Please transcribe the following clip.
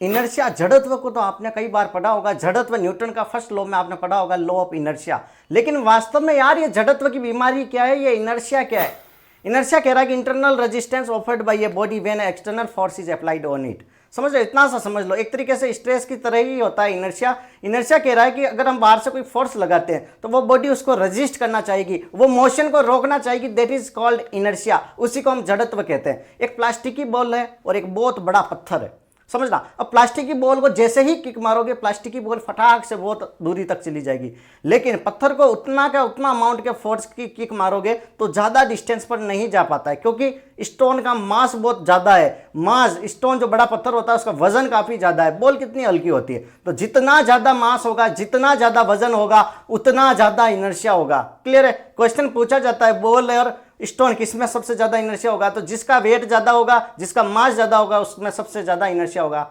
Inertia, जड़त्व को तो आपने कई बार पढ़ा होगा। जड़त्व न्यूटन का फर्स्ट लॉ में आपने पढ़ा होगा, लॉ ऑफ इनर्शिया। लेकिन वास्तव में यार ये जड़त्व की बीमारी क्या है, ये इनर्शिया क्या है? इनर्शिया कह रहा है कि internal resistance offered by a body when external force is applied on it. समझ लो, इतना सा समझ लो, एक तरीके से स्ट्रेस की तरह ही होता है इनर्शिया। इनर्शिया कह रहा है कि अगर हम बाहर से कोई फोर्स लगाते हैं तो वो बॉडी उसको रेजिस्ट करना चाहेगी, वो मोशन को रोकना चाहेगी, दैट इज कॉल्ड इनर्शिया। उसी को हम जड़त्व कहते हैं। एक प्लास्टिक की बॉल है और एक बहुत बड़ा पत्थर है, समझना। अब प्लास्टिक की बॉल को जैसे ही किक मारोगे, प्लास्टिक की बॉल फटाक से बहुत दूरी तक चली जाएगी। लेकिन पत्थर को उतना का उतना अमाउंट के फोर्स की किक मारोगे तो ज़्यादा डिस्टेंस पर नहीं जा पाता है, क्योंकि स्टोन का मास बहुत ज़्यादा है। मास, स्टोन जो बड़ा पत्थर होता है उसका वजन काफ़ी ज़्यादा है, बॉल कितनी हल्की होती है। तो जितना ज़्यादा मास होगा, जितना ज़्यादा वजन होगा, उतना ज़्यादा इनर्शिया होगा। क्लियर है? क्वेश्चन पूछा जाता है बॉल और स्टोन किसमें सबसे ज्यादा इनर्शिया होगा, तो जिसका वेट ज्यादा होगा, जिसका मास ज्यादा होगा, उसमें सबसे ज्यादा इनर्शिया होगा।